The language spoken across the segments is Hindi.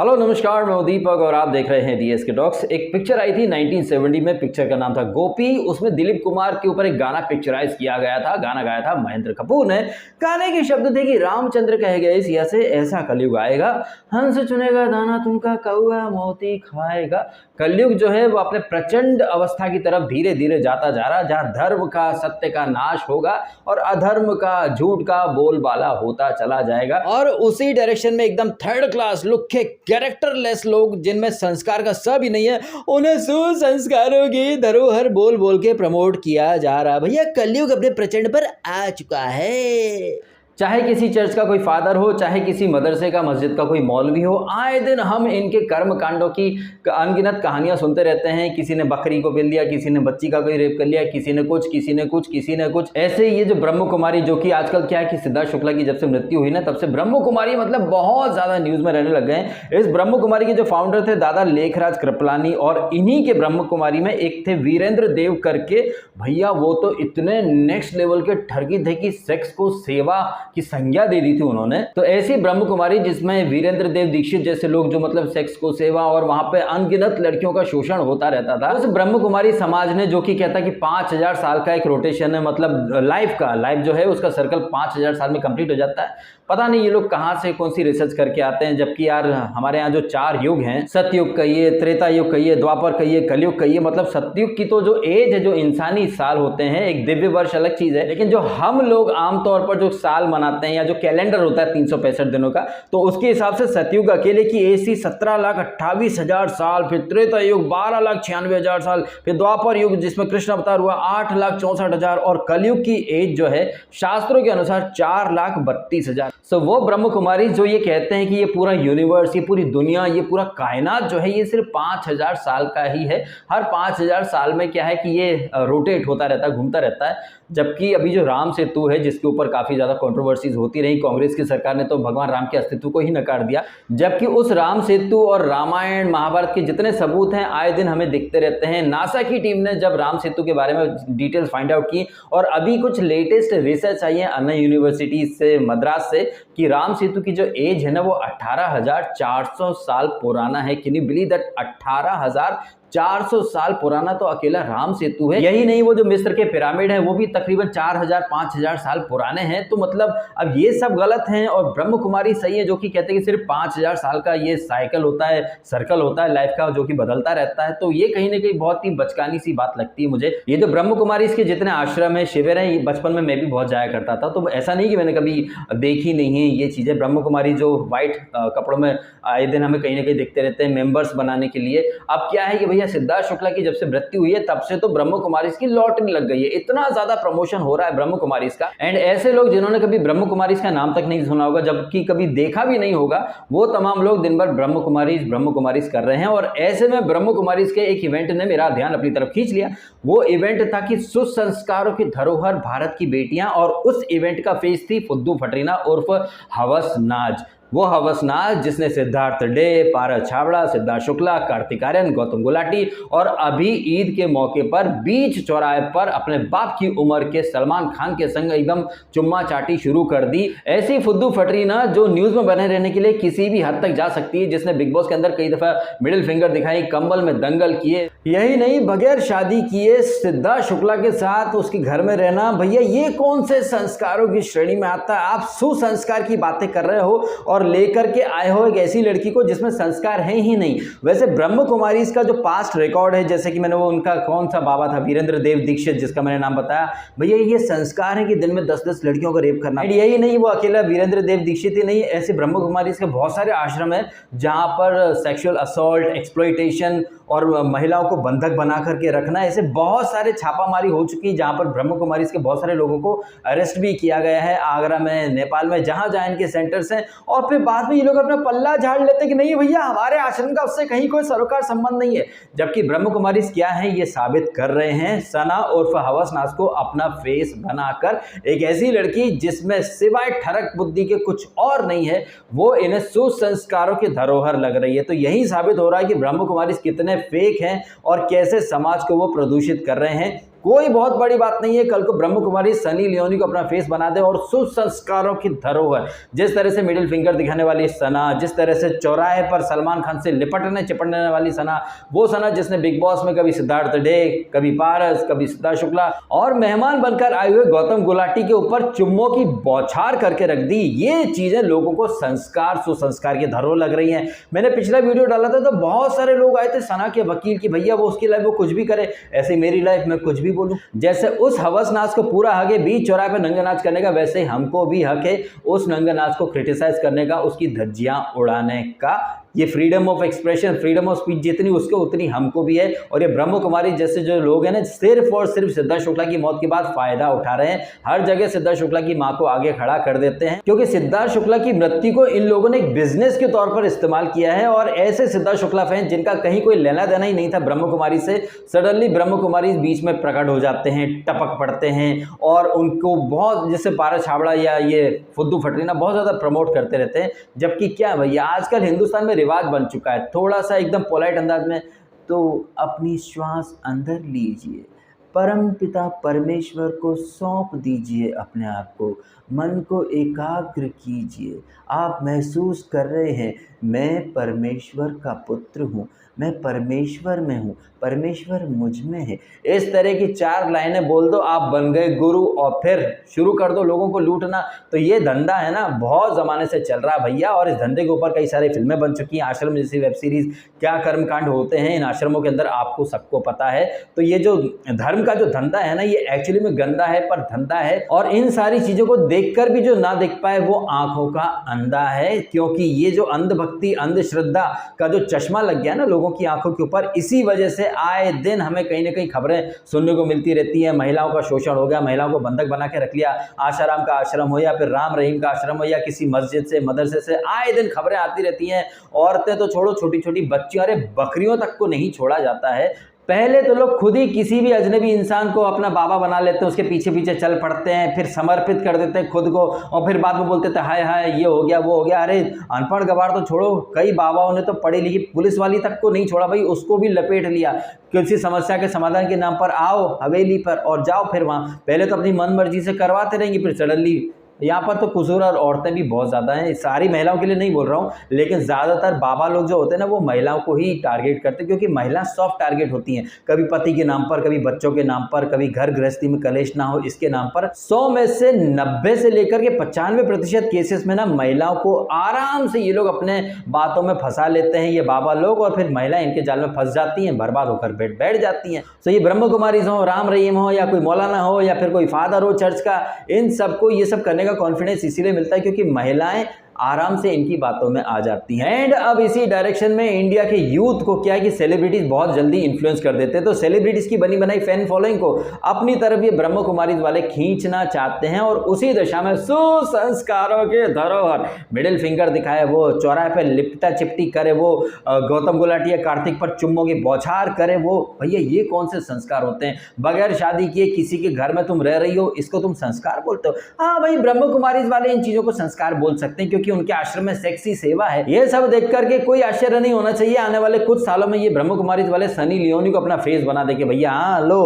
हेलो नमस्कार, मैं दीपक और आप देख रहे हैं डीएसके टॉक्स। एक पिक्चर आई थी 1970 में, पिक्चर का नाम था गोपी। उसमें दिलीप कुमार के ऊपर एक गाना पिक्चराइज किया गया था, गाना गाया था महेंद्र कपूर ने। गाने के शब्द थे कि रामचंद्र कह गए सिया से ऐसा कलयुग आएगा, हंस चुनेगा दाना तुमका कौआ मोती खाएगा। कलयुग जो है वो अपने प्रचंड अवस्था की तरफ धीरे धीरे जाता जा रहा, जहाँ धर्म का सत्य का नाश होगा और अधर्म का झूठ का बोलबाला होता चला जाएगा। और उसी डायरेक्शन में एकदम थर्ड क्लास लुक के कैरेक्टरलेस लोग, जिनमें संस्कार का स भी नहीं है, उन्हें सुसंस्कारों की धरोहर बोल बोल के प्रमोट किया जा रहा। भैया कलयुग अपने प्रचंड पर आ चुका है। चाहे किसी चर्च का कोई फादर हो, चाहे किसी मदरसे का मस्जिद का कोई मौलवी हो, आए दिन हम इनके कर्म कांडों की अनगिनत कहानियां सुनते रहते हैं। किसी ने बकरी को बिल लिया, किसी ने बच्ची का कोई रेप कर लिया, किसी ने कुछ, किसी ने कुछ, किसी ने कुछ। ऐसे ये जो ब्रह्म कुमारी, जो कि आजकल क्या है कि सिद्धार्थ शुक्ला की जब से मृत्यु हुई ना, तब से ब्रह्म कुमारी मतलब बहुत ज्यादा न्यूज में रहने लग गए हैं। इस ब्रह्म कुमारी के जो फाउंडर थे दादा लेखराज कृपलानी, और इन्हीं के ब्रह्म कुमारी में एक थे वीरेंद्र देव करके। भैया वो तो इतने नेक्स्ट लेवल के ठगी थे कि सेक्स को सेवा की संज्ञा दे दी थी उन्होंने। तो ऐसी ब्रह्म कुमारी जिसमें वीरेंद्र देव दीक्षित जैसे लोग, जो मतलब सेक्स को सेवा, और वहां पे अनगिनत लड़कियों का शोषण होता रहता था। उस ब्रह्म कुमारी समाज ने, जो कि कहता कि 5000 साल का एक रोटेशन है, मतलब लाइफ जो है उसका सर्कल 5000 साल में कंप्लीट हो जाता है। पता नहीं ये लोग कहां से कौन सी रिसर्च करके आते हैं, जबकि यार हमारे यहाँ जो 4 युग हैं, सतयुग कहिए, त्रेता युग कहिए, द्वापर कहिए, कलयुग कहिए, मतलब सतयुग की तो जो एज है, जो इंसानी साल होते हैं, एक दिव्य वर्ष अलग चीज है। लेकिन जो हम लोग आमतौर पर जो साल मनाते हैं, या जो कैलेंडर होता है 365 दिनों का, तो उसके हिसाब से सतयुग अकेले की एज थी 17,28,000 साल, फिर त्रेता युग 12,96,000 साल, फिर द्वापर युग जिसमें कृष्ण अवतार हुआ 8,64,000, और कलयुग की एज जो है शास्त्रों के अनुसार 4,32,000। सो वो ब्रह्म कुमारी जो ये कहते हैं कि ये पूरा यूनिवर्स, ये पूरी दुनिया, ये पूरा कायनात जो है ये सिर्फ 5000 साल का ही है। हर 5000 साल में क्या है कि ये रोटेट होता रहता है, घूमता रहता है। जबकि अभी जो राम सेतु है, जिसके ऊपर काफी ज्यादा कंट्रोवर्सीज होती रही, कांग्रेस की सरकार ने तो भगवान राम के अस्तित्व को ही नकार दिया। जबकि उस राम सेतु और रामायण महाभारत के जितने सबूत हैं आए दिन हमें दिखते रहते हैं। नासा की टीम ने जब राम सेतु के बारे में डिटेल्स फाइंड आउट की, और अभी कुछ लेटेस्ट रिसर्च आई है अन्ना यूनिवर्सिटी से, मद्रास से, कि राम सेतु की जो एज है ना वो 18,400 साल पुराना है। Can you believe that? 18,400 साल पुराना तो अकेला राम सेतु है। यही नहीं, वो जो मिस्र के पिरामिड है वो भी तकरीबन 4,000-5,000 साल पुराने हैं। तो मतलब अब ये सब गलत हैं और ब्रह्म कुमारी सही है, जो कि कहते हैं कि सिर्फ 5,000 साल का ये साइकिल होता है, सर्कल होता है लाइफ का, जो कि बदलता रहता है। तो ये कहीं ना कहीं बहुत ही बचकानी सी बात लगती है मुझे। ये जो ब्रह्म कुमारी इसके जितने आश्रम है, शिविर है, बचपन में मैं भी बहुत जाया करता था, तो ऐसा नहीं कि मैंने कभी देखी नहीं है ये चीजें। ब्रह्म कुमारी जो व्हाइट कपड़ों में आए दिन हमें कहीं ना कहीं दिखते रहते हैं मेंबर्स बनाने के लिए। अब क्या है कि भैया सिद्धार्थ शुक्ला की जब से मृत्यु हुई है तब से तो ब्रह्म कुमारी की लॉटरी लग गई है। इतना ज्यादा प्रमोशन हो रहा है ब्रह्म कुमारी का। एंड ऐसे लोग जिन्होंने कभी ब्रह्म कुमारी का नाम तक नहीं सुना होगा, जबकि कभी देखा भी नहीं होगा, वो तमाम लोग दिन भर ब्रह्म कुमारी कर रहे हैं। और ऐसे में ब्रह्म कुमारी के एक इवेंट ने मेरा ध्यान अपनी तरफ खींच लिया। वो इवेंट था कि सुसंस्कारों की धरोहर भारत की बेटियां, और उस इवेंट का फेस थी फुद्दू फटरीना उर्फ हवस नाज। वो हवसनाज जिसने सिद्धार्थ डे, पारस छाबड़ा, सिद्धार्थ शुक्ला, कार्तिक आर्यन, गौतम गुलाटी, और अभी ईद के मौके पर बीच चौराहे पर अपने बाप की उम्र के सलमान खान के संग एकदम चुम्मा चाटी शुरू कर दी। ऐसी फुद्दू फटरीना जो न्यूज में बने रहने के लिए किसी भी हद तक जा सकती है, जिसने बिग बॉस के अंदर कई दफा मिडिल फिंगर दिखाई, कंबल में दंगल किए, यही नहीं बगैर शादी किए सिद्धार्थ शुक्ला के साथ उसके घर में रहना। भैया ये कौन से संस्कारों की श्रेणी में आता है? आप सुसंस्कार की बातें कर रहे हो और लेकर के आए हो एक ऐसी लड़की को जिसमें संस्कार है ही नहीं। वैसे ब्रह्म कुमारी का जो पास्ट रिकॉर्ड है, जैसे कि मैंने वो उनका कौन सा बाबा था, वीरेंद्र देव दीक्षित, जिसका मैंने नाम बताया, भैया ये संस्कार है कि दिन में 10-10 लड़कियों का रेप करना। यही नहीं, वो अकेला वीरेंद्र देव दीक्षित ही नहीं, ऐसे ब्रह्म कुमारी के बहुत सारे आश्रम है जहां पर सेक्सुअल असॉल्ट, एक्सप्लॉइटेशन और महिलाओं को बंधक बना करके रखना, ऐसे बहुत सारे छापामारी हो चुकी है, जहां पर ब्रह्म कुमारी के बहुत सारे लोगों को अरेस्ट भी किया गया है, आगरा में, नेपाल में, जहां जहां इनके सेंटर्स हैं। और फिर बाद में ये लोग अपना पल्ला झाड़ लेते कि नहीं भैया हमारे आश्रम का उससे कहीं कोई सरोकार संबंध नहीं है। जबकि ब्रह्म कुमारी क्या है ये साबित कर रहे हैं, सना उर्फ हवसनाज को अपना फेस बनाकर, एक ऐसी लड़की जिसमें सिवाय ठरक बुद्धि के कुछ और नहीं है, वो इन्हें सुसंस्कारों की धरोहर लग रही है। तो यही साबित हो रहा है कि ब्रह्म कुमारी कितने फेक हैं और कैसे समाज को वो प्रदूषित कर रहे हैं। कोई बहुत बड़ी बात नहीं है, कल को ब्रह्म कुमारी सनी लियोनी को अपना फेस बना दे और सुसंस्कारों की धरोहर, जिस तरह से मिडिल फिंगर दिखाने वाली सना, जिस तरह से चौराहे पर सलमान खान से लिपटने चिपटने वाली सना, वो सना जिसने बिग बॉस में कभी सिद्धार्थ डे, कभी पारस, कभी सिद्धार्थ शुक्ला और मेहमान बनकर आए हुए गौतम गुलाटी के ऊपर चुम्मों की बौछार करके रख दी। ये चीजें लोगों को संस्कार सुसंस्कार की धरोहर लग रही हैं। मैंने पिछला वीडियो डाला था तो बहुत सारे लोग आए थे सना के वकील की, भैया वो उसकी लाइफ वो कुछ भी करे, ऐसे मेरी लाइफ में कुछ भी बोलूं। जैसे उस हवस नाच को पूरा हक है बीच चौराहे पे नंगा नाच करने का, वैसे ही हमको भी हक है उस नंगा नाच को क्रिटिसाइज करने का, उसकी धज्जियां उड़ाने का। ये freedom of expression, freedom of speech जितनी उसको उतनी हमको भी है। और ये ब्रह्म कुमारी जैसे जो लोग हैं ना, सिर्फ और सिर्फ सिद्धार्थ शुक्ला की मौत के बाद फायदा उठा रहे हैं। हर जगह सिद्धार्थ शुक्ला की मां को आगे खड़ा कर देते हैं, क्योंकि सिद्धार्थ शुक्ला की मृत्यु को इन लोगों ने एक बिजनेस के तौर पर इस्तेमाल किया है। और ऐसे सिद्धार्थ शुक्ला फैन जिनका कहीं कोई लेना देना ही नहीं था ब्रह्म कुमारी से, सडनली ब्रह्म कुमारी बीच में प्रकट हो जाते हैं, टपक पड़ते हैं और उनको बहुत, जैसे पारस छाबड़ा या ये फुद्दू फटरीना बहुत ज्यादा प्रमोट करते रहते हैं। जबकि क्या भैया, आजकल हिंदुस्तान में रिवाज बन चुका है थोड़ा सा एकदम पोलाइट अंदाज में, तो अपनी श्वास अंदर लीजिए, परम पिता परमेश्वर को सौंप दीजिए अपने आप को, मन को एकाग्र कीजिए। आप महसूस कर रहे हैं मैं परमेश्वर का पुत्र हूँ, मैं परमेश्वर में हूँ, परमेश्वर मुझ में है। इस तरह की 4 लाइनें बोल दो, आप बन गए गुरु और फिर शुरू कर दो लोगों को लूटना। तो ये धंधा है ना, बहुत ज़माने से चल रहा है भैया, और इस धंधे के ऊपर कई सारी फिल्में बन चुकी हैं। आश्रम जैसी वेब सीरीज़, क्या कर्मकांड होते हैं इन आश्रमों के अंदर आपको सबको पता है। तो ये जो धर्म का जो धंधा है ना, ये एक्चुअली में गंदा है पर धंधा है। और इन सारी चीज़ों को देखकर भी जो ना देख पाए वो आंखों का अंधा है, क्योंकि ये जो अंधभक्ति अंधश्रद्धा का जो चश्मा लग गया ना लोगों की आंखों के ऊपर, इसी वजह से आए दिन हमें कहीं ना कहीं खबरें सुनने को मिलती रहती हैं। महिलाओं का शोषण हो गया, महिलाओं को बंधक बना के रख लिया, आशाराम का आश्रम हो या फिर राम रहीम का आश्रम हो या किसी मस्जिद से मदरसे से, आए दिन खबरें आती रहती हैं। औरतें तो छोड़ो, छोटी छोटी बच्चियों, अरे बकरियों तक को नहीं छोड़ा जाता है। पहले तो लोग खुद ही किसी भी अजनबी इंसान को अपना बाबा बना लेते हैं, उसके पीछे पीछे चल पड़ते हैं, फिर समर्पित कर देते हैं खुद को, और फिर बाद में बोलते थे हाय हाय ये हो गया वो हो गया। अरे अनपढ़ गवार तो छोड़ो, कई बाबाओं ने तो पढ़ी लिखी पुलिस वाली तक को नहीं छोड़ा भाई, उसको भी लपेट लिया। किसी समस्या के समाधान के नाम पर आओ हवेली पर और जाओ फिर वहाँ, पहले तो अपनी मन मर्जी से करवाते रहेंगे, फिर सडनली यहाँ पर तो कसूर और औरतें भी बहुत ज़्यादा हैं। सारी महिलाओं के लिए नहीं बोल रहा हूँ, लेकिन ज़्यादातर बाबा लोग जो होते हैं ना वो महिलाओं को ही टारगेट करते हैं, क्योंकि महिला सॉफ्ट टारगेट होती हैं। कभी पति के नाम पर, कभी बच्चों के नाम पर, कभी घर गृहस्थी में कलेश ना हो इसके नाम पर। 100 में से 90 से लेकर के 95% केसेस में ना महिलाओं को आराम से ये लोग अपने बातों में फंसा लेते हैं ये बाबा लोग, और फिर महिलाएं इनके जाल में फंस जाती हैं, बर्बाद होकर बैठ जाती हैं। तो ये ब्रह्म कुमारी हो, राम रहीम हो, या कोई मौलाना हो, या फिर कोई फादर हो चर्च का, इन सबको ये सब करने का कॉन्फिडेंस इसीलिए मिलता है क्योंकि महिलाएं आराम से इनकी बातों में आ जाती हैं। एंड अब इसी डायरेक्शन में इंडिया के यूथ को क्या है कि सेलिब्रिटीज बहुत जल्दी इन्फ्लुएंस कर देते हैं, तो सेलिब्रिटीज की बनी बनाई फैन फॉलोइंग को अपनी तरफ ये ब्रह्म कुमारी वाले खींचना चाहते हैं, और उसी दशा में सुसंस्कारों के धरोहर मिडिल फिंगर दिखाए, वो चौराहे पे लिपटा चिपटी करे, वो गौतम गुलाटी या कार्तिक पर चुम्मों की बौछार करे, वो भैया ये कौन से संस्कार होते हैं? बगैर शादी किए किसी के घर में तुम रह रही हो, इसको तुम संस्कार बोलते हो? हाँ भाई, ब्रह्म कुमारी वाले इन चीजों को संस्कार बोल सकते हैं क्योंकि उनके आश्रम में सेक्सी सेवा है। ये सब देख करके कोई आश्चर्य नहीं होना चाहिए आने वाले कुछ सालों में ये ब्रह्म कुमारी वाले सनी लियोनी को अपना फेस बना दे के भैया हाँ लो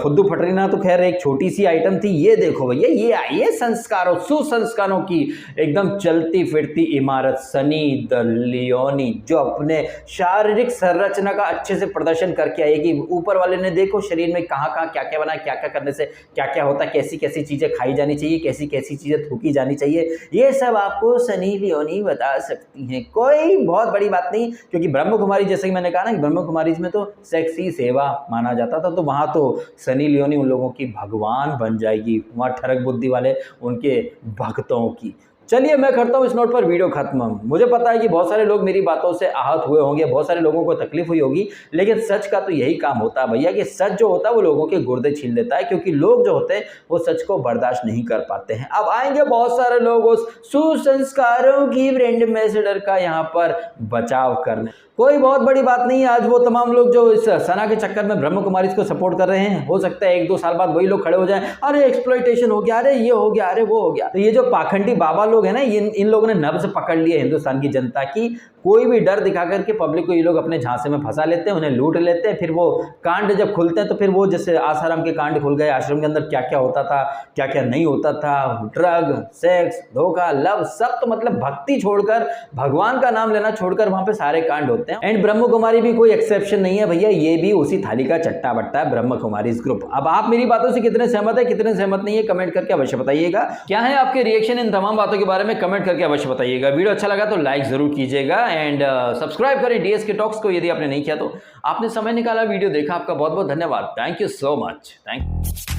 फुद्दू फटरीना तो खैर एक छोटी सी आइटम थी, ये देखो भैया ये संस्कारों सुसंस्कारों की एकदम चलती फिरती इमारत सनी द लियोनी, जो अपने शारीरिक संरचना का अच्छे से प्रदर्शन करके आएगी। ऊपर वाले ने देखो शरीर में कहाँ कहाँ क्या क्या बना, क्या क्या करने से क्या क्या होता है, कैसी कैसी चीजें खाई जानी चाहिए, कैसी कैसी चीजें थूकी जानी चाहिए, ये सब आपको सनी लियोनी बता सकती हैं। कोई बहुत बड़ी बात नहीं, क्योंकि ब्रह्म कुमारी जैसे कि मैंने कहा ना कि ब्रह्म कुमारी में तो सेक्सी सेवा माना जाता था, तो वहां तो सनी लियोनी उन लोगों की भगवान बन जाएगी, वहां ठरक बुद्धि वाले उनके भक्तों की। चलिए मैं करता हूँ इस नोट पर वीडियो खत्म। मुझे पता है कि बहुत सारे लोग मेरी बातों से आहत हुए होंगे, बहुत सारे लोगों को तकलीफ हुई होगी, लेकिन सच का तो यही काम होता है भैया कि सच जो होता है वो लोगों के गुर्दे छीन लेता है, क्योंकि लोग जो होते हैं वो सच को बर्दाश्त नहीं कर पाते हैं। अब आएंगे बहुत सारे लोग उस सुसंस्कारों की ब्रांड एम्बेसडर का यहाँ पर बचाव करने। कोई बहुत बड़ी बात नहीं है, आज वो तमाम लोग जो इस सना के चक्कर में ब्रह्म कुमारी को सपोर्ट कर रहे हैं, हो सकता है 1-2 साल बाद वही लोग खड़े हो जाएं, अरे एक्सप्लॉइटेशन हो गया, अरे ये हो गया, अरे वो हो गया। तो ये जो पाखंडी बाबा लोग हैं ना, इन लोगों ने नब्ज पकड़ लिया हिंदुस्तान की जनता की, कोई भी डर दिखा करके पब्लिक को ये लोग अपने झांसे में फंसा लेते हैं, उन्हें लूट लेते हैं। फिर वो कांड जब खुलते हैं तो फिर वो जैसे आसाराम के कांड खुल गए, आश्रम के अंदर क्या क्या होता था, क्या क्या नहीं होता था, ड्रग, सेक्स, धोखा, लव, सब तो मतलब भक्ति छोड़कर, भगवान का नाम लेना छोड़कर वहां पे सारे कांड होते हैं। एंड ब्रह्म कुमारी भी कोई एक्सेप्शन नहीं है भैया, ये भी उसी थाली का चट्टा बट्टा है, ब्रह्म कुमारी ग्रुप। अब आप मेरी बातों से कितने सहमत है, कितने सहमत नहीं है, कमेंट करके अवश्य बताइएगा। क्या है आपके रिएक्शन इन तमाम बातों के बारे में, कमेंट करके अवश्य बताइएगा। वीडियो अच्छा लगा तो लाइक जरूर कीजिएगा एंड सब्सक्राइब करें डीएसके टॉक्स को यदि आपने नहीं किया तो। आपने समय निकाला, वीडियो देखा, आपका बहुत बहुत धन्यवाद। Thank you so much. Thank